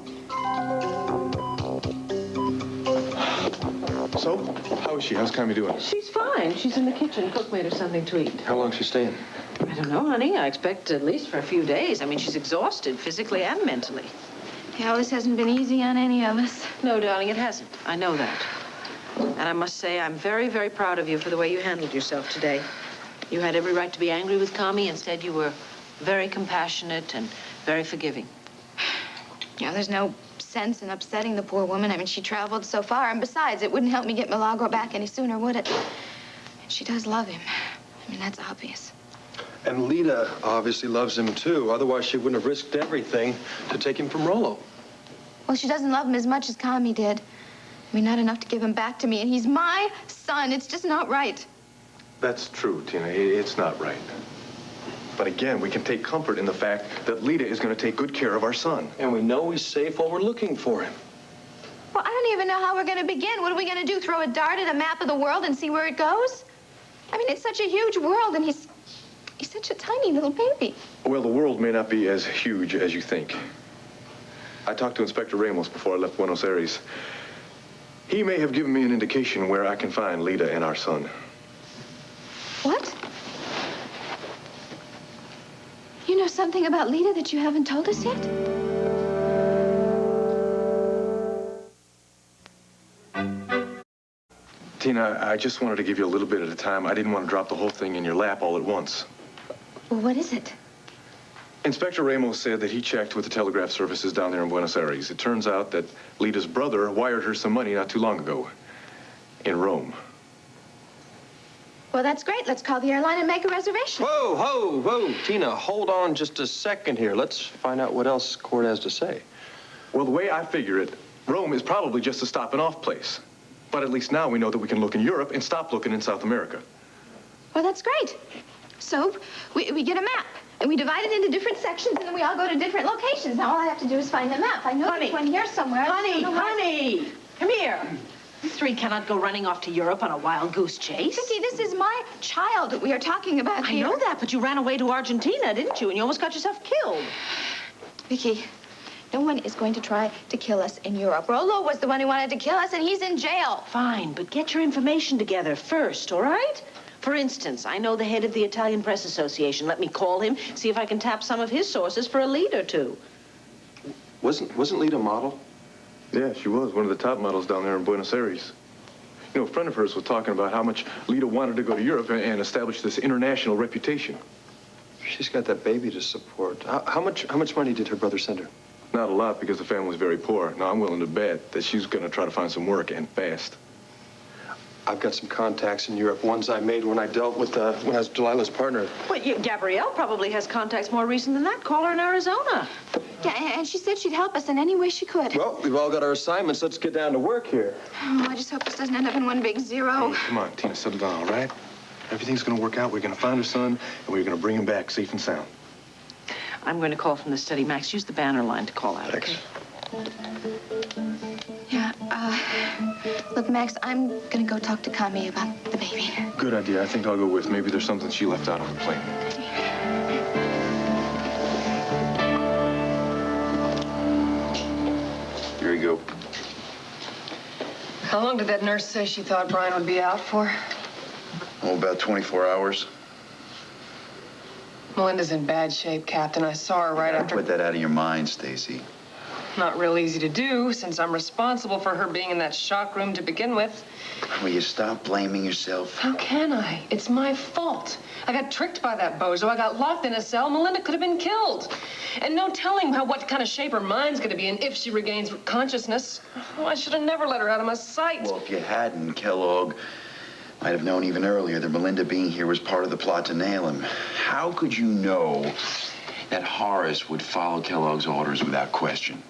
So, how is she? How's Connie doing? She's fine. She's in the kitchen. Cook made her something to eat. How long is she staying? I don't know, honey. I expect at least for a few days. I mean, she's exhausted physically and mentally. Yeah, well, this hasn't been easy on any of us. No, darling, it hasn't. I know that. And I must say, I'm very, very proud of you for the way you handled yourself today. You had every right to be angry with Kami. Instead, you were very compassionate and very forgiving. Yeah, there's no sense in upsetting the poor woman. I mean, she traveled so far, and besides, it wouldn't help me get Milagro back any sooner, would it? And she does love him. I mean, that's obvious. And Lita obviously loves him, too. Otherwise, she wouldn't have risked everything to take him from Rollo. Well, she doesn't love him as much as Kami did. I mean, not enough to give him back to me, and he's my son. It's just not right. That's true, Tina. It's not right. But again, we can take comfort in the fact that Lita is going to take good care of our son. And we know he's safe while we're looking for him. Well, I don't even know how we're going to begin. What are we going to do, throw a dart at a map of the world and see where it goes? I mean, it's such a huge world, and he's such a tiny little baby. Well, the world may not be as huge as you think. I talked to Inspector Ramos before I left Buenos Aires. He may have given me an indication where I can find Lita and our son. What? You know something about Lita that you haven't told us yet? Tina, I just wanted to give you a little bit at a time. I didn't want to drop the whole thing in your lap all at once. Well, what is it? Inspector Ramos said that he checked with the telegraph services down there in Buenos Aires. It turns out that Lita's brother wired her some money not too long ago in Rome. Well, that's great. Let's call the airline and make a reservation. Whoa. Tina, hold on just a second here. Let's find out what else Court has to say. Well, the way I figure it, Rome is probably just a stopping-off place. But at least now we know that we can look in Europe and stop looking in South America. Well, that's great. So we get a map, and we divide it into different sections, and then we all go to different locations. Now all I have to do is find the map. I know there's one here somewhere. Honey, come here. You three cannot go running off to Europe on a wild goose chase. Vicky, this is my child that we are talking about I here. know that, but you ran away to Argentina, didn't you? And you almost got yourself killed. Vicky, no one is going to try to kill us in Europe. Rollo was the one who wanted to kill us, and he's in jail. Fine, but get your information together first, all right? For instance, I know the head of the Italian Press Association. Let me call him, see if I can tap some of his sources for a lead or two. Wasn't Lita a model? Yeah, she was one of the top models down there in Buenos Aires. You know, a friend of hers was talking about how much Lita wanted to go to Europe and establish this international reputation. She's got that baby to support. How much money did her brother send her? Not a lot, because the family's very poor. Now, I'm willing to bet that she's going to try to find some work, and fast. I've got some contacts in Europe, ones I made when I dealt with, when I was Delilah's partner. Well, Gabrielle probably has contacts more recent than that. Call her in Arizona. Yeah, and she said she'd help us in any way she could. Well, we've all got our assignments. Let's get down to work here. Oh, I just hope this doesn't end up in one big zero. Hey, come on, Tina, settle down, all right? Everything's going to work out. We're going to find her son, and we're going to bring him back safe and sound. I'm going to call from the study. Max, use the banner line to call out, Thanks. okay? Yeah, look, Max, I'm gonna go talk to Kami about the baby. Good idea. I think I'll go with. Maybe there's something she left out on the plane. Here you go. How long did that nurse say she thought Brian would be out for? Oh, about 24 hours. Melinda's in bad shape, Captain. I saw her right after... Put that out of your mind, Stacy. not real easy to do since I'm responsible for her being in that shock room to begin with. Will you stop blaming yourself? How can I? It's my fault. I got tricked by that bozo. I got locked in a cell. Melinda could have been killed. And no telling what kind of shape her mind's going to be in if she regains consciousness. Oh, I should have never let her out of my sight. Well, if you hadn't, Kellogg might have known even earlier that Melinda being here was part of the plot to nail him. How could you know that Horace would follow Kellogg's orders without question?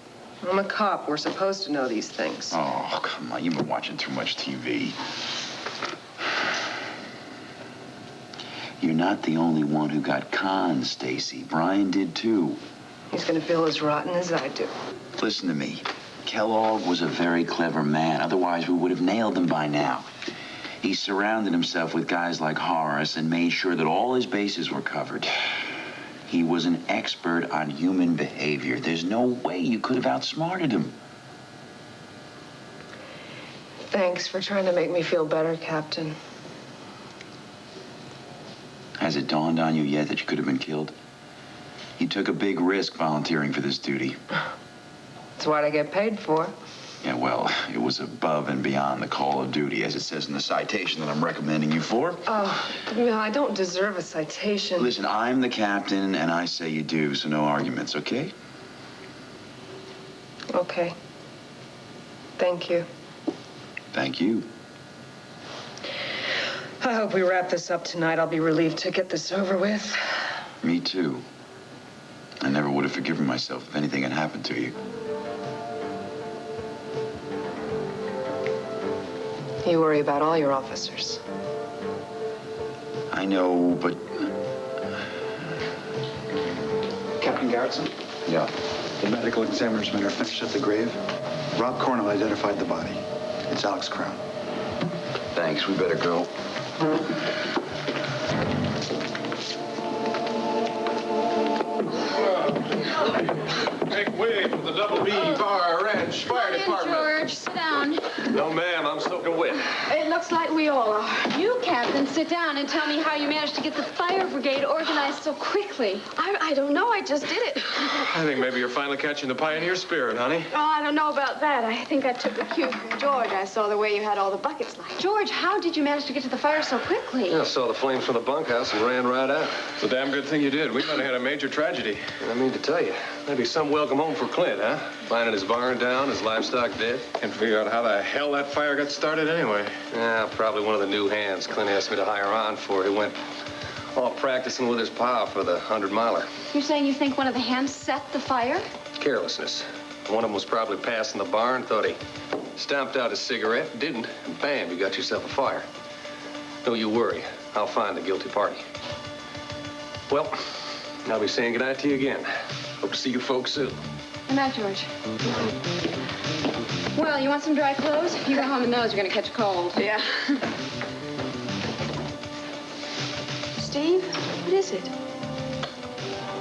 I'm a cop. We're supposed to know these things. Oh, come on. You've been watching too much TV. You're not the only one who got conned, Stacy. Brian did too. He's going to feel as rotten as I do. Listen to me. Kellogg was a very clever man. Otherwise, we would have nailed him by now. He surrounded himself with guys like Horace and made sure that all his bases were covered. He was an expert on human behavior. There's no way you could have outsmarted him. Thanks for trying to make me feel better, Captain. Has it dawned on you yet that you could have been killed? You took a big risk volunteering for this duty. It's what I get paid for. Yeah, well, it was above and beyond the call of duty, as it says in the citation that I'm recommending you for. Oh, no, I don't deserve a citation. Listen, I'm the captain, and I say you do, so no arguments, okay? Okay. Thank you. Thank you. I hope we wrap this up tonight. I'll be relieved to get this over with. Me too. I never would have forgiven myself if anything had happened to you. You worry about all your officers. I know, but... Captain Garrettson? Yeah. The medical examiner's men are finished at the grave. Rob Cornell identified the body. It's Alex Crown. Thanks, we better go. Make way for the Double B Bar Ranch Fire Department. George, sit down. No, ma'am, I'm soaking wet. It looks like we all are. You, Captain, sit down and tell me how you managed to get the fire brigade organized so quickly. I don't know. I just did it. I think maybe you're finally catching the pioneer spirit, honey. Oh, I don't know about that. I think I took the cue from George. I saw the way you had all the buckets lined. George, how did you manage to get to the fire so quickly? Yeah, I saw the flames from the bunkhouse and ran right out. It's a damn good thing you did. We might have had a major tragedy. I mean to tell you, maybe some welcome home for Clint, huh? Finding his barn down, his livestock dead. Can't figure out how the hell that fire got started anyway. Yeah, probably one of the new hands Clint asked me to hire on for. He went all practicing with his pa for the 100-miler. You're saying you think one of the hands set the fire? Carelessness. One of them was probably passing the barn, thought he stomped out his cigarette, didn't, and bam, you got yourself a fire. Don't you worry. I'll find the guilty party. Well, I'll be saying goodnight to you again. Hope to see you folks soon. Good night, George. Well, you want some dry clothes? If you go home in those, you're going to catch a cold. Yeah. Steve, what is it?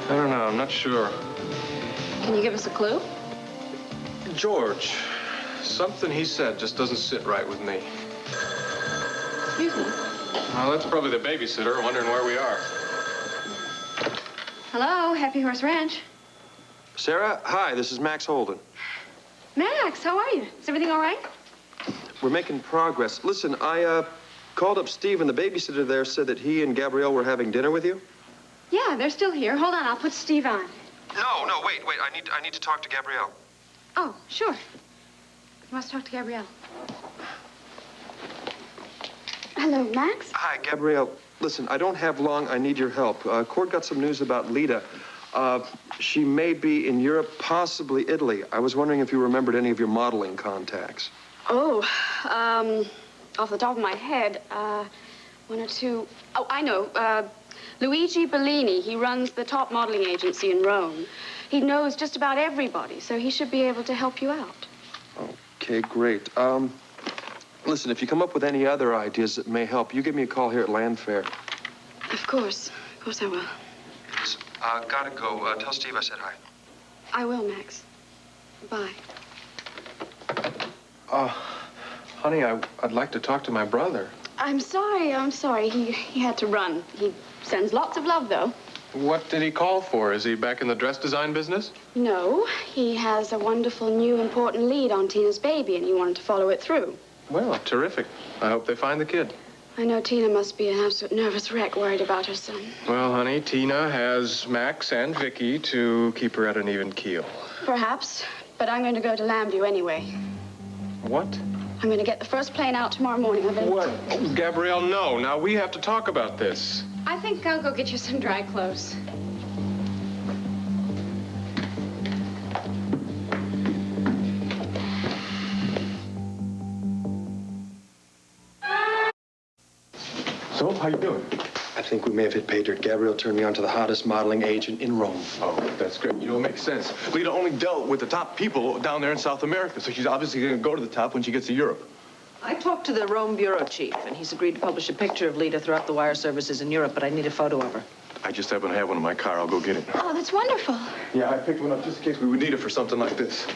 I don't know. I'm not sure. Can you give us a clue? George, something he said just doesn't sit right with me. Excuse me. Well, that's probably the babysitter wondering where we are. Hello, Happy Horse Ranch. Sarah, hi, this is Max Holden. Max, how are you? Is everything all right? We're making progress. Listen, I called up Steve, and the babysitter there said that he and Gabrielle were having dinner with you. Yeah, they're still here. Hold on, I'll put Steve on. No, wait. I need to talk to Gabrielle. Oh, sure. He wants to talk to Gabrielle. Hello, Max. Hi, Gabrielle. Listen, I don't have long. I need your help. Cord got some news about Lita. She may be in Europe, possibly Italy. I was wondering if you remembered any of your modeling contacts. Oh, off the top of my head, one or two. Oh, I know. Luigi Bellini. He runs the top modeling agency in Rome. He knows just about everybody, so he should be able to help you out. Okay, great. Listen, if you come up with any other ideas that may help, you give me a call here at Landfair. Of course I will. Gotta go. Tell Steve I said hi. I will, Max. Bye. Honey, I'd like to talk to my brother. I'm sorry. He had to run. He sends lots of love, though. What did he call for? Is he back in the dress design business? No, he has a wonderful new important lead on Tina's baby, and he wanted to follow it through. Well, terrific. I hope they find the kid. I know Tina must be an absolute nervous wreck worried about her son. Well, honey, Tina has Max and Vicky to keep her at an even keel. Perhaps, but I'm going to go to Lambview anyway. What? I'm going to get the first plane out tomorrow morning. What? Oh, Gabrielle, no. Now, we have to talk about this. I think I'll go get you some dry clothes. So, how you doing? I think we may have hit pay dirt. Gabrielle turned me on to the hottest modeling agent in Rome. Oh, that's great. You know, it makes sense. Lita only dealt with the top people down there in South America, so she's obviously going to go to the top when she gets to Europe. I talked to the Rome bureau chief, and he's agreed to publish a picture of Lita throughout the wire services in Europe, but I need a photo of her. I just happen to have one in my car. I'll go get it. Oh, that's wonderful. Yeah, I picked one up just in case we would need it for something like this.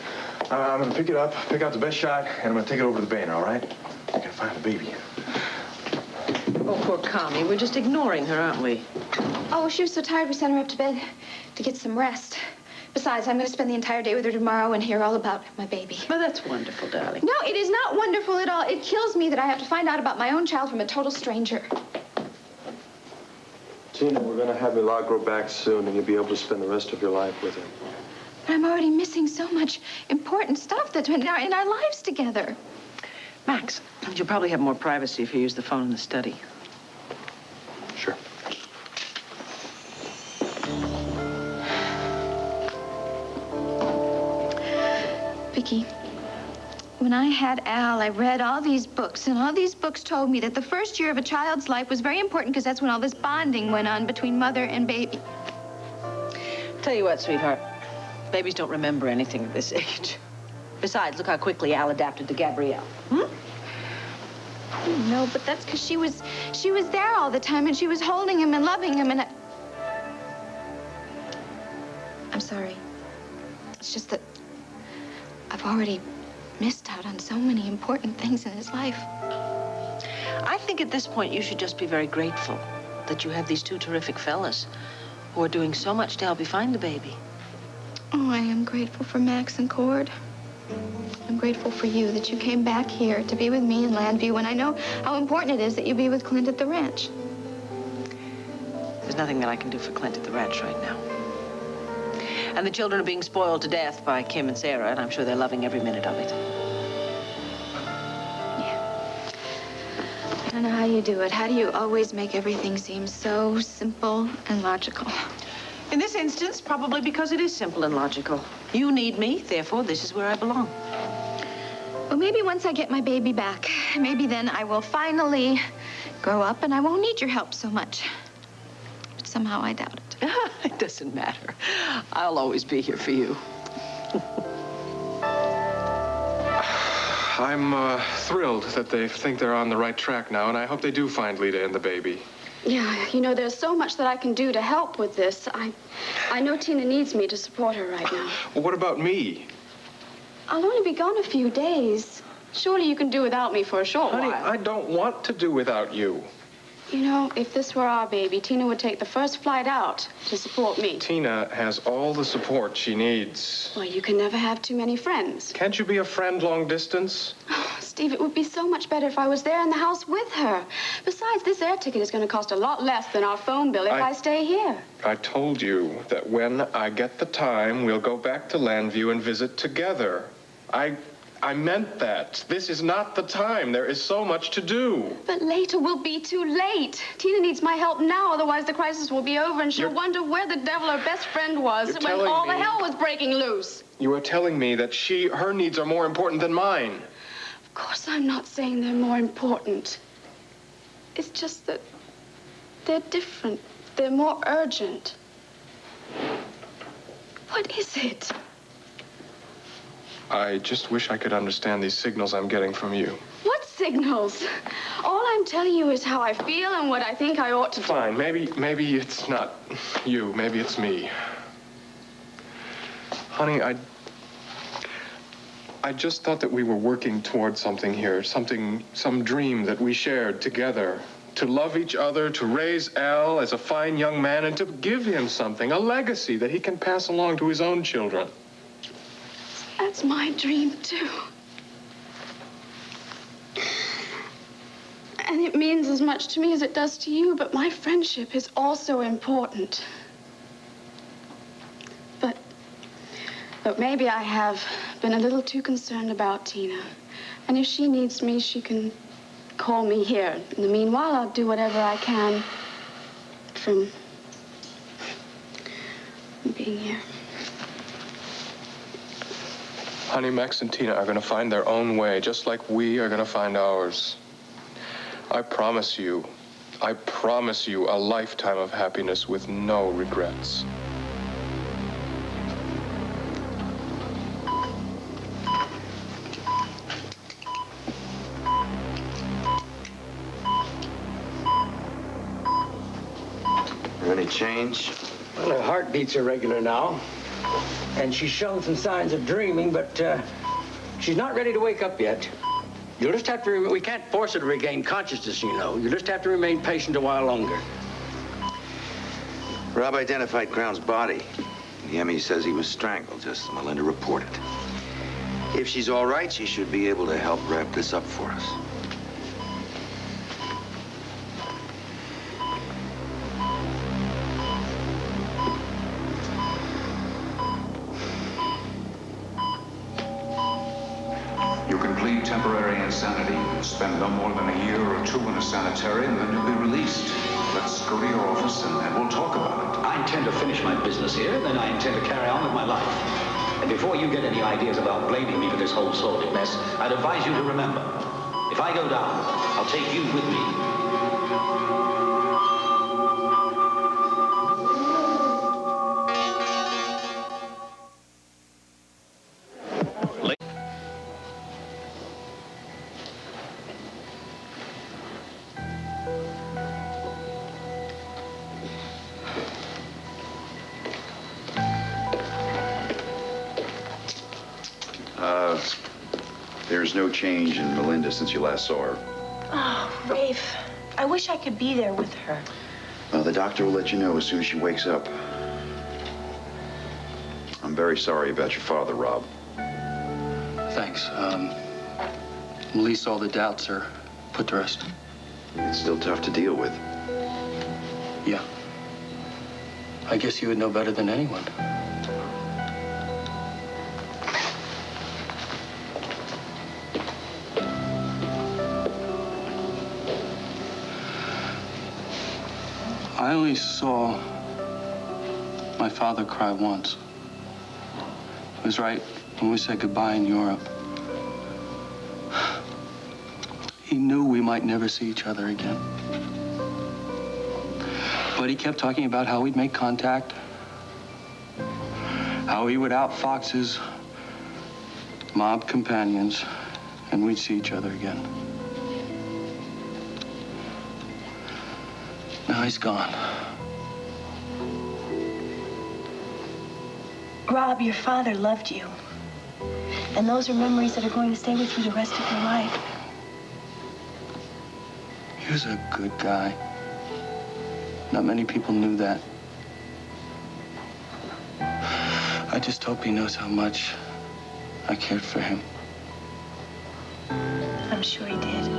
I'm going to pick it up, pick out the best shot, and I'm going to take it over to the banner, all right? I can find the baby. Oh, poor Connie. We're just ignoring her, aren't we? Oh, she was so tired we sent her up to bed to get some rest. Besides, I'm going to spend the entire day with her tomorrow and hear all about my baby. Well, that's wonderful, darling. No, it is not wonderful at all. It kills me that I have to find out about my own child from a total stranger. Tina, we're going to have Milagro back soon, and you'll be able to spend the rest of your life with her. But I'm already missing so much important stuff that's in our lives together. Max, you'll probably have more privacy if you use the phone in the study. Sure. Vicky, when I had Al, I read all these books, and all these books told me that the first year of a child's life was very important because that's when all this bonding went on between mother and baby. Tell you what, sweetheart, babies don't remember anything at this age. Besides, look how quickly Al adapted to Gabrielle. No, but that's because she was there all the time, and she was holding him and loving him, and I'm sorry. It's just that I've already missed out on so many important things in his life. I think at this point you should just be very grateful that you have these two terrific fellas who are doing so much to help you find the baby. Oh, I am grateful for Max and Cord. I'm grateful for you that you came back here to be with me in Lambview when I know how important it is that you be with Clint at the ranch. There's nothing that I can do for Clint at the ranch right now. And the children are being spoiled to death by Kim and Sarah, and I'm sure they're loving every minute of it. I don't know how you do it. How do you always make everything seem so simple and logical? In this instance, probably because it is simple and logical. You need me, therefore this is where I belong. Well, maybe once I get my baby back, maybe then I will finally grow up and I won't need your help so much. But somehow I doubt it. It doesn't matter. I'll always be here for you. I'm thrilled that they think they're on the right track now, and I hope they do find Lita and the baby. Yeah, you know, there's so much that I can do to help with this. I know Tina needs me to support her right now. Well, what about me? I'll only be gone a few days. Surely you can do without me for a short Honey, while. I don't want to do without you. You know, if this were our baby, Tina would take the first flight out to support me. Tina has all the support she needs. Well, you can never have too many friends. Can't you be a friend long distance? Oh, Steve, it would be so much better if I was there in the house with her. Besides, this air ticket is going to cost a lot less than our phone bill if I stay here. I told you that when I get the time, we'll go back to Lambview and visit together. I meant that. This is not the time. There is so much to do. But later will be too late. Tina needs my help now, otherwise the crisis will be over and she'll wonder where the devil her best friend was when all the hell was breaking loose. You are telling me that her needs are more important than mine. Of course, I'm not saying they're more important. It's just that they're different. They're more urgent. What is it? I just wish I could understand these signals I'm getting from you. What signals? All I'm telling you is how I feel and what I think I ought to do. Fine, maybe it's not you. Maybe it's me. Honey, I just thought that we were working towards something here, some dream that we shared together. to love each other, to raise Al as a fine young man, and to give him something, a legacy that he can pass along to his own children. That's my dream, too. And it means as much to me as it does to you, but my friendship is also important. But maybe I have been a little too concerned about Tina. And if she needs me, she can call me here. In the meanwhile, I'll do whatever I can from being here. Honey, Max and Tina are going to find their own way, just like we are going to find ours. I promise you a lifetime of happiness with no regrets. Any change? Well, her heartbeats are regular now. And she's shown some signs of dreaming, but she's not ready to wake up yet. You'll just have to, we can't force her to regain consciousness, you know. You'll just have to remain patient a while longer. Rob identified Crown's body. The ME says he was strangled, just as Melinda reported. If she's all right, she should be able to help wrap this up for us. You can plead temporary insanity, spend no more than a year or two in a sanitarium, then you'll be released. Let's go to your office and we'll talk about it. I intend to finish my business here, then I intend to carry on with my life. And before you get any ideas about blaming me for this whole sordid mess, I'd advise you to remember, if I go down, I'll take you with me. There's no change in Melinda since you last saw her. Oh, Rafe, I wish I could be there with her. Well, the doctor will let you know as soon as she wakes up. I'm very sorry about your father, Rob. Thanks. At least all the doubts are put to rest. It's still tough to deal with. Yeah. I guess you would know better than anyone. I only saw my father cry once. It was right when we said goodbye in Europe. He knew we might never see each other again. But he kept talking about how we'd make contact, how he would outfox his mob companions, and we'd see each other again. Now he's gone. Rob, your father loved you. And those are memories that are going to stay with you the rest of your life. He was a good guy. Not many people knew that. I just hope he knows how much I cared for him. I'm sure he did.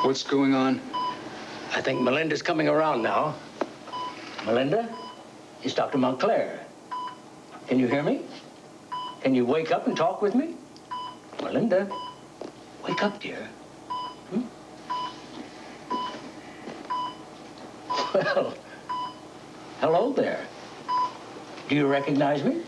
What's going on? I think Melinda's coming around now. Melinda, it's Dr. Montclair. Can you hear me? Can you wake up and talk with me? Melinda, wake up, dear. Well, hello there. Do you recognize me?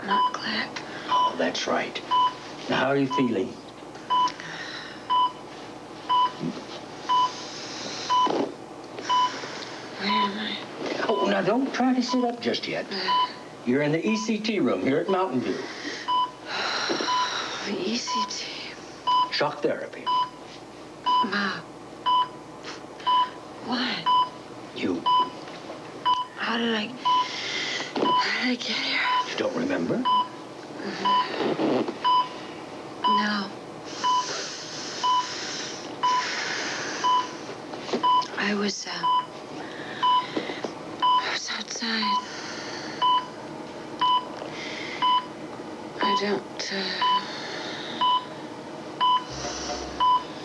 Montclair. Oh, that's right. Now, how are you feeling? Where am I? Oh, now don't try to sit up just yet. You're in the ECT room here at Mountain View. Shock therapy. Ma. What? You. How did I get here? You don't remember? No. I was outside.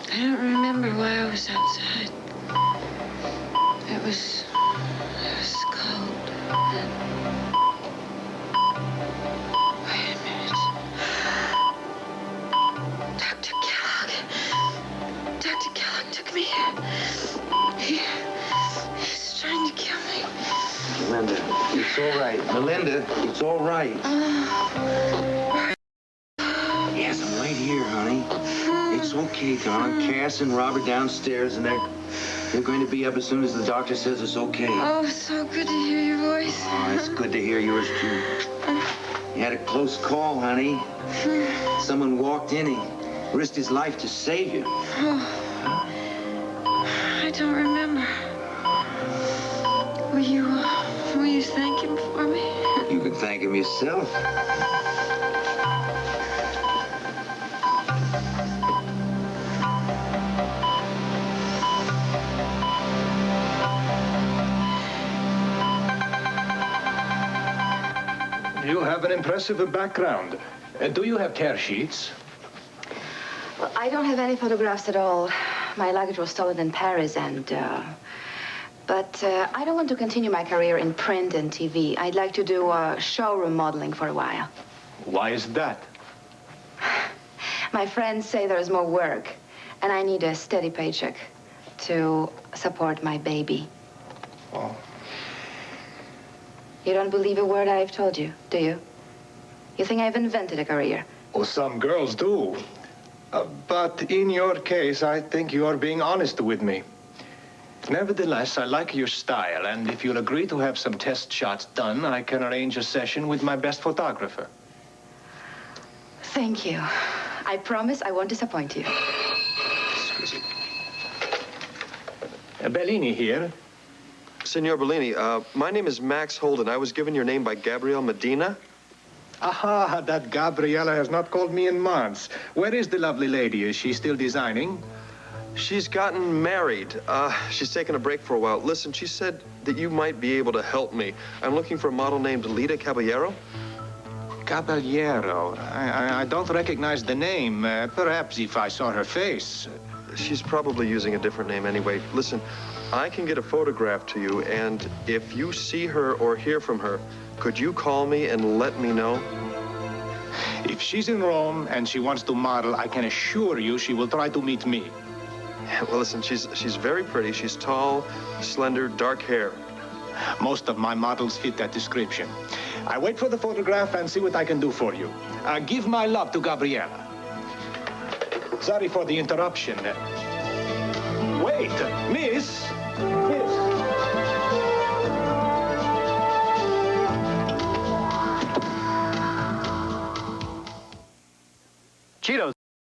I don't remember why I was outside. It was cold. And... Wait a minute. Dr. Kellogg took me here. He's trying to kill me. Melinda, it's all right. Melinda, it's all right. Yes, I'm right here, honey. It's okay, darling. Cass and Robert downstairs, and they're going to be up as soon as the doctor says it's okay. Oh, so good to hear your voice. Oh, it's good to hear yours, too. You had a close call, honey. Someone walked in. He risked his life to save you. Oh, I don't remember. Will you thank him for me? You can thank him yourself. You have an impressive background. Do you have tear sheets? Well, I don't have any photographs at all. My luggage was stolen in Paris, but I don't want to continue my career in print and TV. I'd like to do showroom modeling for a while. Why is that? My friends say there's more work, and I need a steady paycheck to support my baby. Oh. You don't believe a word I've told you, do you? You think I've invented a career? Well, some girls do. But in your case, I think you are being honest with me. Nevertheless, I like your style, and if you'll agree to have some test shots done, I can arrange a session with my best photographer. Thank you. I promise I won't disappoint you. Bellini here. Senor Bellini, my name is Max Holden. I was given your name by Gabrielle Medina. Aha, that Gabriella has not called me in months. Where is the lovely lady? Is she still designing? She's gotten married. She's taken a break for a while. Listen, she said that you might be able to help me. I'm looking for a model named Lita Caballero. Caballero? I don't recognize the name. Perhaps if I saw her face. She's probably using a different name anyway. Listen, I can get a photograph to you, and if you see her or hear from her, could you call me and let me know? If she's in Rome and she wants to model, I can assure you she will try to meet me. Well, listen, she's very pretty. She's tall, slender, dark hair. Most of my models fit that description. I wait for the photograph and see what I can do for you. Give my love to Gabriella. Sorry for the interruption. Wait, Miss. Cheetos.